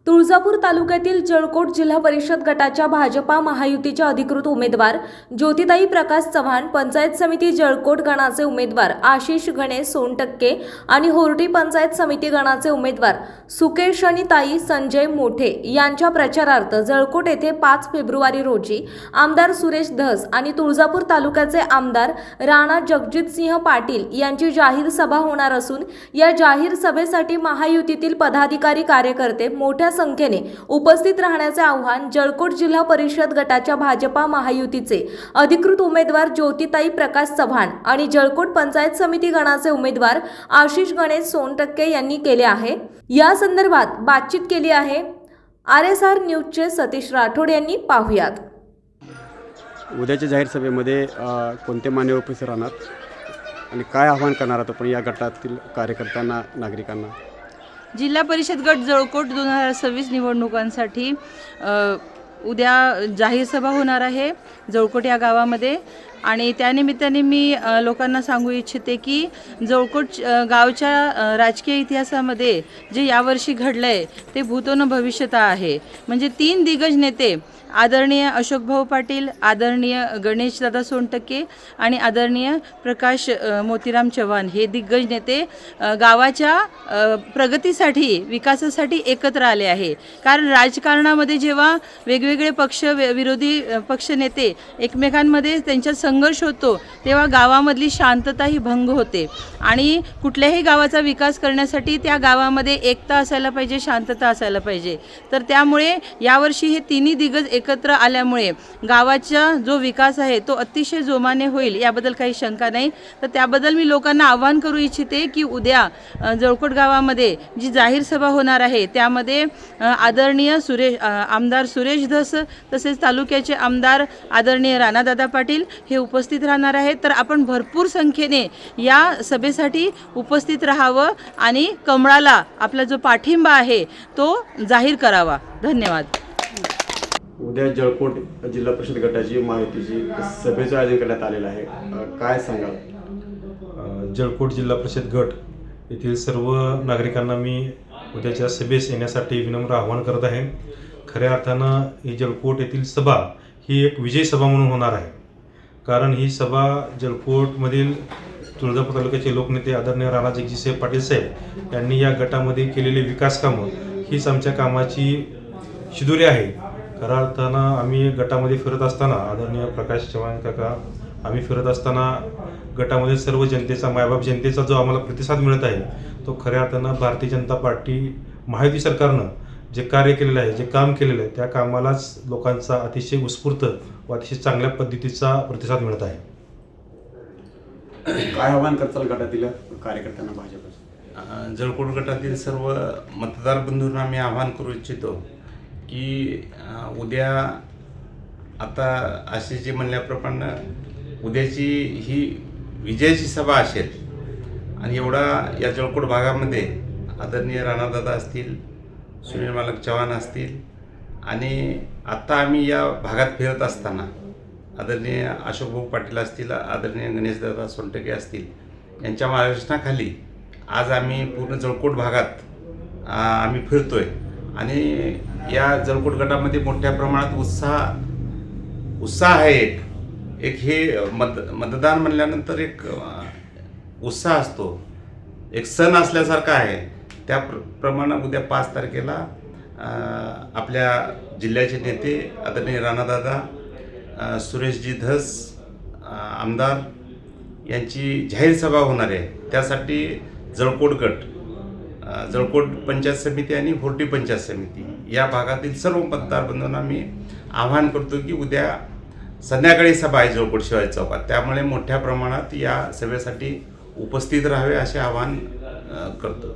तुळजापूर तालुक्यातील जळकोट जिल्हा परिषद गटाच्या भाजपा महायुतीच्या अधिकृत उमेदवार ज्योतिताई प्रकाश चव्हाण, पंचायत समिती जळकोट गणाचे उमेदवार आशिष गणेश सोनटक्के आणि होर्टी पंचायत समिती गणाचे उमेदवार सुकेशनीताई संजय मोठे यांच्या प्रचारार्थ जळकोट येथे 5 फेब्रुवारी रोजी आमदार सुरेश धस आणि तुळजापूर तालुक्याचे आमदार राणा जगजितसिंह पाटील यांची जाहीर सभा होणार असून या जाहीर सभेसाठी महायुतीतील पदाधिकारी कार्यकर्ते मोठ्या संख्येने उपस्थित राहण्याचे आवाहन जळकोट जिल्हा परिषद गटाच्या भाजपा महायुतीचे अधिकृत उमेदवार ज्योतिताई प्रकाश चव्हाण आणि जळकोट पंचायत समिती गणाचे उमेदवार आशिष गणेश सोनटक्के यांनी केले आहे। या संदर्भात बातचीत केली आहे RSR न्यूजचे सतीश राठोड यांनी। पाहुयात। उद्याच्या जाहीर सभेमध्ये कोणते मान्यवर उपस्थित राहणार आणि काय आवाहन करणार आहात आपण या गटातील कार्यकर्त्यांना, नागरिकांना? जिल्हा परिषद गट जळकोट 2026 निवडणुकांसाठी उद्या जाहीर सभा होणार आहे जळकोट या गावामध्ये आणि त्यानिमित्ताने मी लोकांना सांगू इच्छिते की जळकोट गावच्या राजकीय इतिहासामध्ये जे यावर्षी घडलं आहे ते भूतो न भविष्यता आहे। म्हणजे 3 दिग्गज नेते आदरणीय अशोकभाऊ पाटील, आदरणीय गणेशदादा सोनटक्के आणि आदरणीय प्रकाश मोतीराम चव्हाण हे दिग्गज नेते गावाच्या प्रगतीसाठी, विकासासाठी एकत्र आले आहे। कारण राजकारणामध्ये जेव्हा वेगवेगळे पक्ष, विरोधी पक्ष नेते एकमेकांमध्ये त्यांच्यात संघर्ष होतो तेव्हा गावामधली शांतता ही भंग होते आणि कुठल्याही गावाचा विकास करण्यासाठी त्या गावामध्ये एकता असायला पाहिजे, शांतता असायला पाहिजे। तर त्यामुळे यावर्षी हे तिन्ही दिग्गज एकत्र आल्यामुळे गावाचा जो विकास आहे तो अतिशय जोमाने होईल याबद्दल काही शंका नाही। तर त्याबद्दल मी लोकांना आवाहन करू इच्छिते की उद्या जळकोट गावामध्ये जी जाहीर सभा होणार आहे त्यामध्ये आदरणीय आमदार सुरेश धस तसेच तालुक्याचे आमदार आदरणीय राणादादा पाटील हे उपस्थित राहणार आहेत। तर आपण भरपूर संख्येने या सभेसाठी उपस्थित राहावं आणि कमळाला आपला जो पाठिंबा आहे तो जाहीर करावा। धन्यवाद। उद्या जळकोट जिल्हा परिषद गटाची महायुतीची सभेचं आयोजन करण्यात आलेलं आहे, काय सांगाल? जळकोट जिल्हा परिषद गट येथील सर्व नागरिकांना मी उद्याच्या सभेस येण्यासाठी विनम्र आवाहन करत आहे। खऱ्या अर्थानं ही जळकोट येथील सभा ही एक विजय सभा म्हणून होणार आहे। कारण ही सभा जळकोटमधील तुळजापूर तालुक्याचे लोकनेते आदरणीय राणा जगजितसिंह पाटील साहेब यांनी या गटामध्ये केलेले विकास कामं हीच आमच्या कामाची शिदोरी आहे। खऱ्या अर्थानं आम्ही गटामध्ये फिरत असताना आदरणीय प्रकाश चव्हाण काका आम्ही फिरत असताना गटामध्ये सर्व जनतेचा, मायबाप जनतेचा जो आम्हाला प्रतिसाद मिळत आहे तो खऱ्या अर्थानं भारतीय जनता पार्टी महायुती सरकारनं जे कार्य केलेलं आहे, जे काम केलेलं आहे त्या कामालाच लोकांचा अतिशय उत्स्फूर्त व अतिशय चांगल्या पद्धतीचा प्रतिसाद मिळत आहे। काय आवाहन करताल गटातील कार्यकर्त्यांना भाजपचं? जळकोट गटातील सर्व मतदार बंधूंना मी आवाहन करू इच्छितो की उद्या आता असे जे म्हणल्याप्रमाणे उद्याची ही विजयाची सभा असेल आणि एवढा या जळकोट भागामध्ये आदरणीय राणादादा असतील, सुनील मालक चव्हाण असतील आणि आत्ता आम्ही या भागात फिरत असताना आदरणीय अशोकभाऊ पाटील असतील, आदरणीय गणेशदादा सोनटक्के असतील यांच्या मार्गदर्शनाखाली आज आम्ही पूर्ण जळकोट भागात आम्ही फिरतोय आणि या जळकोट गटामध्ये मोठ्या प्रमाणात उत्साह आहे। एक हे मतदान म्हणल्यानंतर एक उत्साह असतो, एक सण असल्यासारखा आहे। त्याप्रमाणे उद्या 5 तारखेला आपल्या जिल्ह्याचे नेते आदरणीय राणादादा, सुरेशजी धस आमदार यांची जाहीर सभा होणार आहे। त्यासाठी जळकोट गट, जळकोट पंचायत समिती आणि होर्टी पंचायत समिती या भागातील सर्व मतदार बंधूंना मी आवाहन करतो की उद्या संध्याकाळी सभा आहे जळकोट शिवाजी चौकात, त्यामुळे मोठ्या प्रमाणात या सभेसाठी उपस्थित राहावे असे आवाहन करतो।